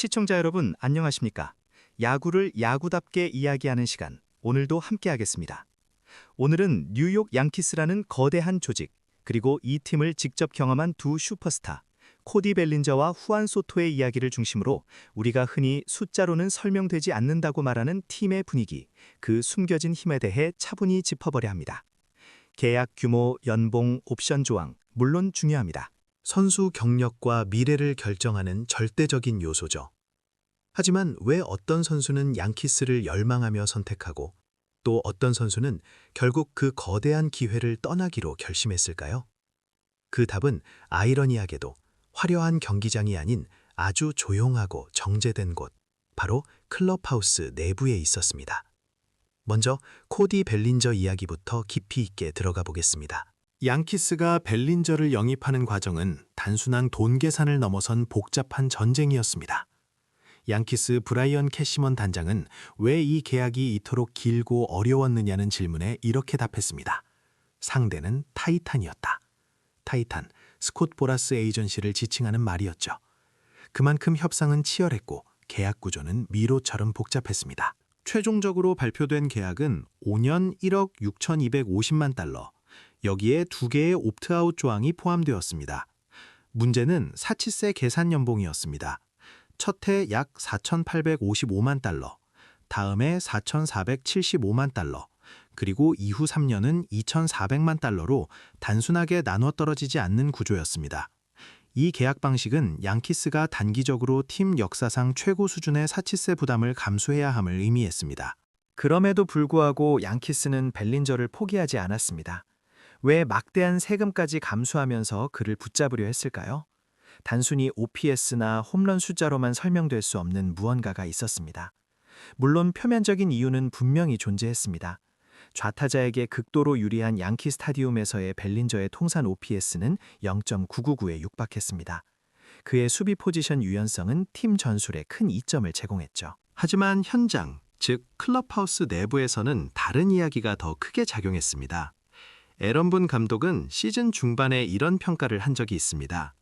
시청자 여러분, 안녕하십니까? 야구를 야구답게 이야기하는 시간, 오늘도 함께하겠습니다. 오늘은 뉴욕 양키스라는 거대한 조직, 그리고 이 팀을 직접 경험한 두 슈퍼스타, 코디 벨린저와 후안 소토의 이야기를 중심으로 우리가 흔히 숫자로는 설명되지 않는다고 말하는 팀의 분위기, 그 숨겨진 힘에 대해 차분히 짚어보려 합니다. 계약 규모, 연봉, 옵션 조항, 물론 중요합니다. 선수 경력과 미래를 결정하는 절대적인 요소죠. 하지만 왜 어떤 선수는 양키스를 열망하며 선택하고 또 어떤 선수는 결국 그 거대한 기회를 떠나기로 결심했을까요? 그 답은 아이러니하게도 화려한 경기장이 아닌 아주 조용하고 정제된 곳, 바로 클럽하우스 내부에 있었습니다. 먼저 코디 벨린저 이야기부터 깊이 있게 들어가 보겠습니다. 양키스가 벨린저를 영입하는 과정은 단순한 돈 계산을 넘어선 복잡한 전쟁이었습니다. 양키스 브라이언 캐시먼 단장은 왜 이 계약이 이토록 길고 어려웠느냐는 질문에 이렇게 답했습니다. 상대는 타이탄이었다. 타이탄, 스콧 보라스 에이전시를 지칭하는 말이었죠. 그만큼 협상은 치열했고 계약 구조는 미로처럼 복잡했습니다. 최종적으로 발표된 계약은 5년 1억 6,250만 달러, 여기에 2개의 옵트아웃 조항이 포함되었습니다. 문제는 사치세 계산 연봉이었습니다. 첫 해 약 4,855만 달러, 다음해 4,475만 달러, 그리고 이후 3년은 2,400만 달러로 단순하게 나눠 떨어지지 않는 구조였습니다. 이 계약 방식은 양키스가 단기적으로 팀 역사상 최고 수준의 사치세 부담을 감수해야 함을 의미했습니다. 그럼에도 불구하고 양키스는 벨린저를 포기하지 않았습니다. 왜 막대한 세금까지 감수하면서 그를 붙잡으려 했을까요? 단순히 OPS나 홈런 숫자로만 설명될 수 없는 무언가가 있었습니다. 물론 표면적인 이유는 분명히 존재했습니다. 좌타자에게 극도로 유리한 양키 스타디움에서의 벨린저의 통산 OPS는 0.999에 육박했습니다. 그의 수비 포지션 유연성은 팀 전술에 큰 이점을 제공했죠. 하지만 현장, 즉 클럽하우스 내부에서는 다른 이야기가 더 크게 작용했습니다. 에런 분 감독은 시즌 중반에 이런 평가를 한 적이 있습니다.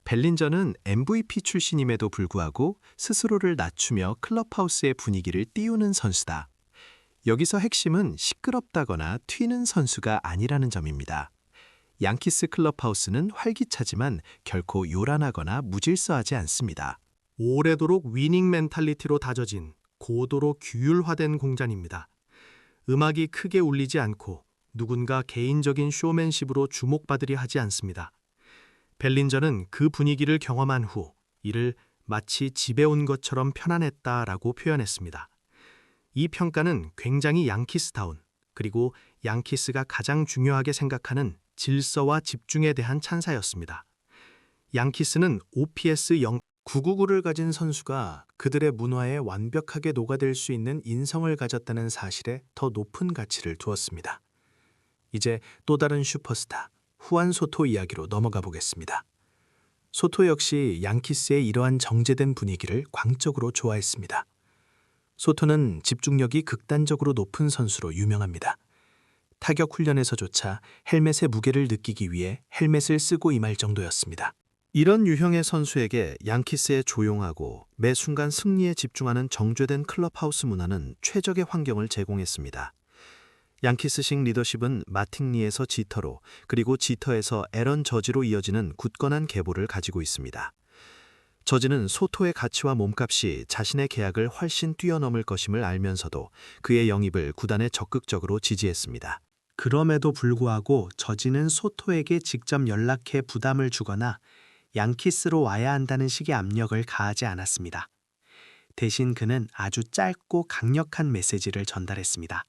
벨린저는 MVP 출신임에도 불구하고 스스로를 낮추며 클럽하우스의 분위기를 띄우는 선수다. 여기서 핵심은 시끄럽다거나 튀는 선수가 아니라는 점입니다. 양키스 클럽하우스는 활기차지만 결코 요란하거나 무질서하지 않습니다. 오래도록 위닝 멘탈리티로 다져진 고도로 규율화된 공간입니다. 음악이 크게 울리지 않고 누군가 개인적인 쇼맨십으로 주목받으려 하지 않습니다. 벨린저는 그 분위기를 경험한 후 이를 마치 집에 온 것처럼 편안했다라고 표현했습니다. 이 평가는 굉장히 양키스다운, 그리고 양키스가 가장 중요하게 생각하는 질서와 집중에 대한 찬사였습니다. 양키스는 OPS 0.999를 가진 선수가 그들의 문화에 완벽하게 녹아들 수 있는 인성을 가졌다는 사실에 더 높은 가치를 두었습니다. 이제 또 다른 슈퍼스타, 후안 소토 이야기로 넘어가 보겠습니다. 소토 역시 양키스의 이러한 정제된 분위기를 광적으로 좋아했습니다. 소토는 집중력이 극단적으로 높은 선수로 유명합니다. 타격 훈련에서조차 헬멧의 무게를 느끼기 위해 헬멧을 쓰고 임할 정도였습니다. 이런 유형의 선수에게 양키스의 조용하고 매 순간 승리에 집중하는 정제된 클럽하우스 문화는 최적의 환경을 제공했습니다. 양키스식 리더십은 마팅리에서 지터로, 그리고 지터에서 에런 저지로 이어지는 굳건한 계보를 가지고 있습니다. 저지는 소토의 가치와 몸값이 자신의 계약을 훨씬 뛰어넘을 것임을 알면서도 그의 영입을 구단에 적극적으로 지지했습니다. 그럼에도 불구하고 저지는 소토에게 직접 연락해 부담을 주거나 양키스로 와야 한다는 식의 압력을 가하지 않았습니다. 대신 그는 아주 짧고 강력한 메시지를 전달했습니다.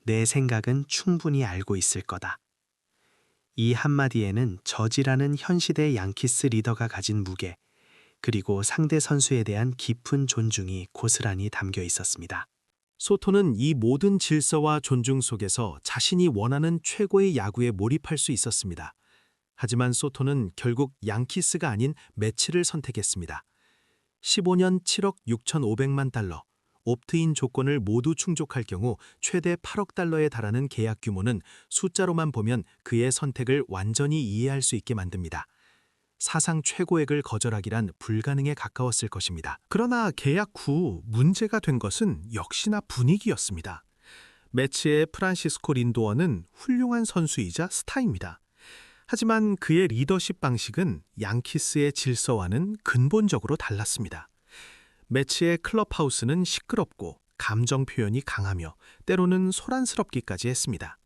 내 생각은 충분히 알고 있을 거다. 이 한마디에는 저지라는 현 시대 양키스 리더가 가진 무게, 그리고 상대 선수에 대한 깊은 존중이 고스란히 담겨 있었습니다. 소토는 이 모든 질서와 존중 속에서 자신이 원하는 최고의 야구에 몰입할 수 있었습니다. 하지만 소토는 결국 양키스가 아닌 매치를 선택했습니다. 15년 7억 6,500만 달러, 옵트인 조건을 모두 충족할 경우 최대 8억 달러에 달하는 계약 규모는 숫자로만 보면 그의 선택을 완전히 이해할 수 있게 만듭니다. 사상 최고액을 거절하기란 불가능에 가까웠을 것입니다. 그러나 계약 후 문제가 된 것은 역시나 분위기였습니다. 매치의 프란시스코 린도어는 훌륭한 선수이자 스타입니다. 하지만 그의 리더십 방식은 양키스의 질서와는 근본적으로 달랐습니다. 매치의 클럽하우스는 시끄럽고 감정 표현이 강하며 때로는 소란스럽기까지 했습니다.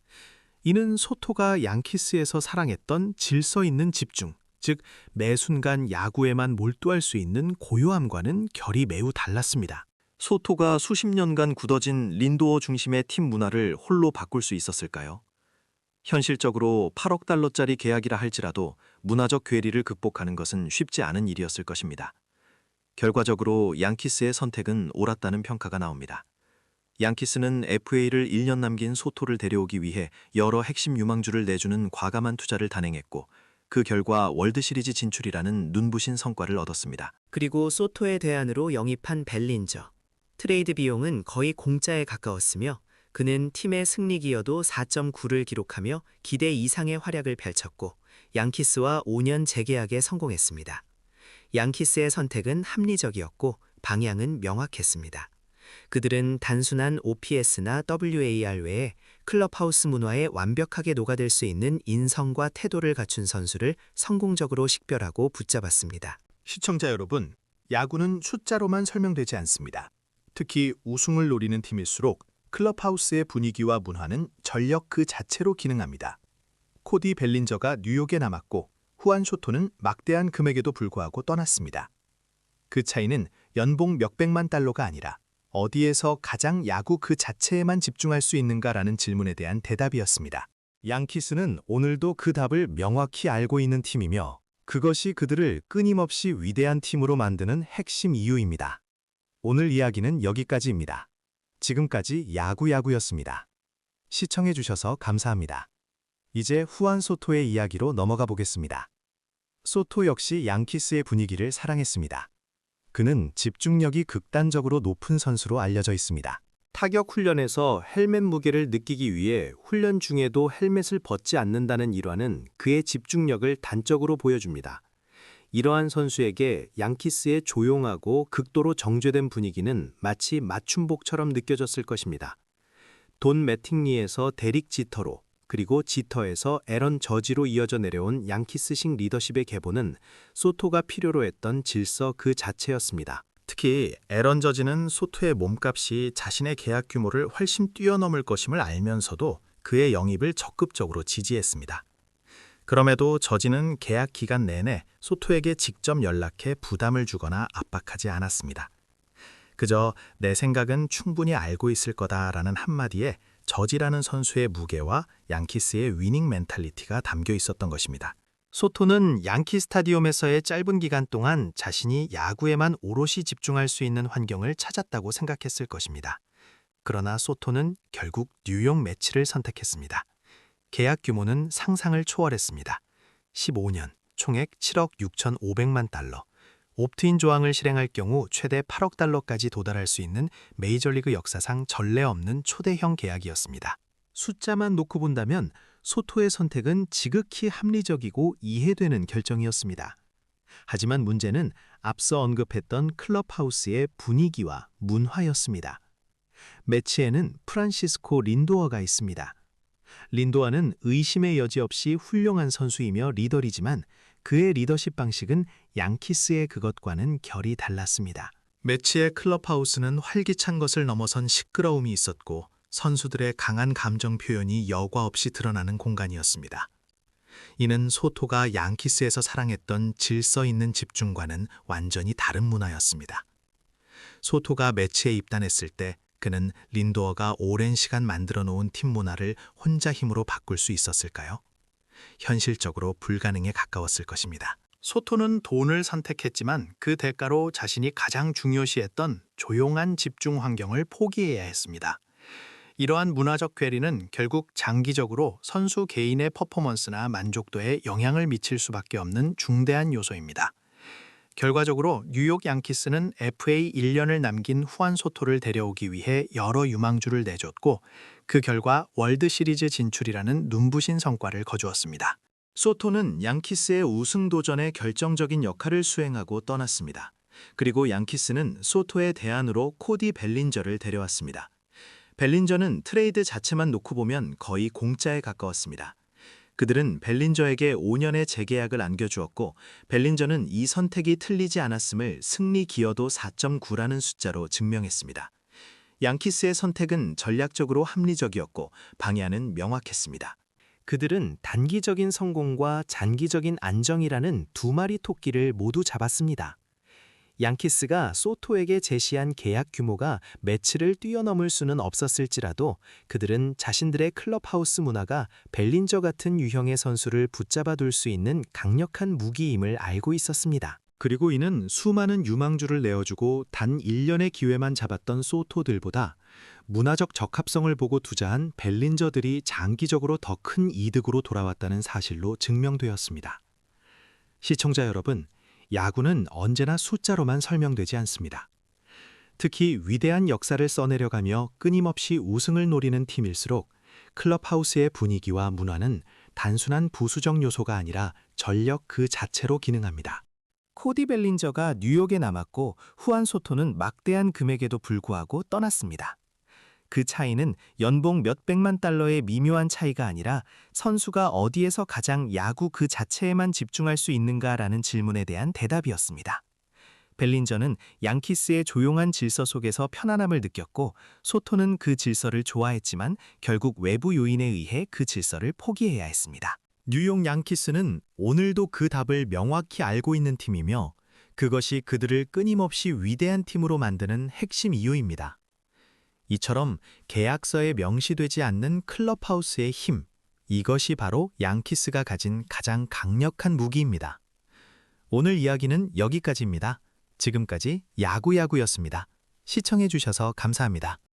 이는 소토가 양키스에서 사랑했던 질서 있는 집중, 즉 매 순간 야구에만 몰두할 수 있는 고요함과는 결이 매우 달랐습니다. 소토가 수십 년간 굳어진 린도어 중심의 팀 문화를 홀로 바꿀 수 있었을까요? 현실적으로 8억 달러짜리 계약이라 할지라도 문화적 괴리를 극복하는 것은 쉽지 않은 일이었을 것입니다. 결과적으로 양키스의 선택은 옳았다는 평가가 나옵니다. 양키스는 FA를 1년 남긴 소토를 데려오기 위해 여러 핵심 유망주를 내주는 과감한 투자를 단행했고 그 결과 월드시리즈 진출이라는 눈부신 성과를 얻었습니다. 그리고 소토의 대안으로 영입한 벨린저. 트레이드 비용은 거의 공짜에 가까웠으며 그는 팀의 승리 기여도 4.9를 기록하며 기대 이상의 활약을 펼쳤고 양키스와 5년 재계약에 성공했습니다. 양키스의 선택은 합리적이었고 방향은 명확했습니다. 그들은 단순한 OPS나 WAR 외에 클럽하우스 문화에 완벽하게 녹아들 수 있는 인성과 태도를 갖춘 선수를 성공적으로 식별하고 붙잡았습니다. 시청자 여러분, 야구는 숫자로만 설명되지 않습니다. 특히 우승을 노리는 팀일수록 클럽하우스의 분위기와 문화는 전력 그 자체로 기능합니다. 코디 벨린저가 뉴욕에 남았고 후안 쇼토는 막대한 금액에도 불구하고 떠났습니다. 그 차이는 연봉 몇백만 달러가 아니라 어디에서 가장 야구 그 자체에만 집중할 수 있는가라는 질문에 대한 대답이었습니다. 양키스는 오늘도 그 답을 명확히 알고 있는 팀이며 그것이 그들을 끊임없이 위대한 팀으로 만드는 핵심 이유입니다. 오늘 이야기는 여기까지입니다. 지금까지 야구였습니다. 시청해주셔서 감사합니다. 이제 후안 소토의 이야기로 넘어가 보겠습니다. 소토 역시 양키스의 분위기를 사랑했습니다. 그는 집중력이 극단적으로 높은 선수로 알려져 있습니다. 타격 훈련에서 헬멧 무게를 느끼기 위해 훈련 중에도 헬멧을 벗지 않는다는 일화는 그의 집중력을 단적으로 보여줍니다. 이러한 선수에게 양키스의 조용하고 극도로 정제된 분위기는 마치 맞춤복처럼 느껴졌을 것입니다. 돈 매팅리에서 데릭 지터로 그리고 지터에서 에런 저지로 이어져 내려온 양키스식 리더십의 계보는 소토가 필요로 했던 질서 그 자체였습니다. 특히 에런 저지는 소토의 몸값이 자신의 계약 규모를 훨씬 뛰어넘을 것임을 알면서도 그의 영입을 적극적으로 지지했습니다. 그럼에도 저지는 계약 기간 내내 소토에게 직접 연락해 부담을 주거나 압박하지 않았습니다. 그저 내 생각은 충분히 알고 있을 거다라는 한마디에 저지라는 선수의 무게와 양키스의 위닝 멘탈리티가 담겨 있었던 것입니다. 소토는 양키 스타디움에서의 짧은 기간 동안 자신이 야구에만 오롯이 집중할 수 있는 환경을 찾았다고 생각했을 것입니다. 그러나 소토는 결국 뉴욕 매치를 선택했습니다. 계약 규모는 상상을 초월했습니다. 15년, 총액 7억 6,500만 달러. 옵트인 조항을 실행할 경우 최대 8억 달러까지 도달할 수 있는 메이저리그 역사상 전례 없는 초대형 계약이었습니다. 숫자만 놓고 본다면 소토의 선택은 지극히 합리적이고 이해되는 결정이었습니다. 하지만 문제는 앞서 언급했던 클럽하우스의 분위기와 문화였습니다. 매치에는 프란시스코 린도어가 있습니다. 린도어는 의심의 여지 없이 훌륭한 선수이며 리더이지만 그의 리더십 방식은 양키스의 그것과는 결이 달랐습니다. 매치의 클럽하우스는 활기찬 것을 넘어선 시끄러움이 있었고 선수들의 강한 감정 표현이 여과 없이 드러나는 공간이었습니다. 이는 소토가 양키스에서 사랑했던 질서 있는 집중과는 완전히 다른 문화였습니다. 소토가 매치에 입단했을 때 그는 린도어가 오랜 시간 만들어 놓은 팀 문화를 혼자 힘으로 바꿀 수 있었을까요? 현실적으로 불가능에 가까웠을 것입니다. 소토는 돈을 선택했지만 그 대가로 자신이 가장 중요시했던 조용한 집중 환경을 포기해야 했습니다. 이러한 문화적 괴리는 결국 장기적으로 선수 개인의 퍼포먼스나 만족도에 영향을 미칠 수밖에 없는 중대한 요소입니다. 결과적으로 뉴욕 양키스는 FA 1년을 남긴 후안 소토를 데려오기 위해 여러 유망주를 내줬고 그 결과 월드 시리즈 진출이라는 눈부신 성과를 거두었습니다. 소토는 양키스의 우승 도전에 결정적인 역할을 수행하고 떠났습니다. 그리고 양키스는 소토의 대안으로 코디 벨린저를 데려왔습니다. 벨린저는 트레이드 자체만 놓고 보면 거의 공짜에 가까웠습니다. 그들은 벨린저에게 5년의 재계약을 안겨주었고 벨린저는 이 선택이 틀리지 않았음을 승리 기여도 4.9라는 숫자로 증명했습니다. 양키스의 선택은 전략적으로 합리적이었고 방향은 명확했습니다. 그들은 단기적인 성공과 장기적인 안정이라는 두 마리 토끼를 모두 잡았습니다. 양키스가 소토에게 제시한 계약 규모가 매치를 뛰어넘을 수는 없었을지라도 그들은 자신들의 클럽하우스 문화가 벨린저 같은 유형의 선수를 붙잡아둘 수 있는 강력한 무기임을 알고 있었습니다. 그리고 이는 수많은 유망주를 내어주고 단 1년의 기회만 잡았던 소토들보다 문화적 적합성을 보고 투자한 벨린저들이 장기적으로 더 큰 이득으로 돌아왔다는 사실로 증명되었습니다. 시청자 여러분, 야구는 언제나 숫자로만 설명되지 않습니다. 특히 위대한 역사를 써내려가며 끊임없이 우승을 노리는 팀일수록 클럽하우스의 분위기와 문화는 단순한 부수적 요소가 아니라 전력 그 자체로 기능합니다. 코디 벨린저가 뉴욕에 남았고 후안 소토는 막대한 금액에도 불구하고 떠났습니다. 그 차이는 연봉 몇백만 달러의 미묘한 차이가 아니라 선수가 어디에서 가장 야구 그 자체에만 집중할 수 있는가라는 질문에 대한 대답이었습니다. 벨린저는 양키스의 조용한 질서 속에서 편안함을 느꼈고 소토는 그 질서를 좋아했지만 결국 외부 요인에 의해 그 질서를 포기해야 했습니다. 뉴욕 양키스는 오늘도 그 답을 명확히 알고 있는 팀이며 그것이 그들을 끊임없이 위대한 팀으로 만드는 핵심 이유입니다. 이처럼 계약서에 명시되지 않는 클럽하우스의 힘, 이것이 바로 양키스가 가진 가장 강력한 무기입니다. 오늘 이야기는 여기까지입니다. 지금까지 야구야구였습니다. 시청해주셔서 감사합니다.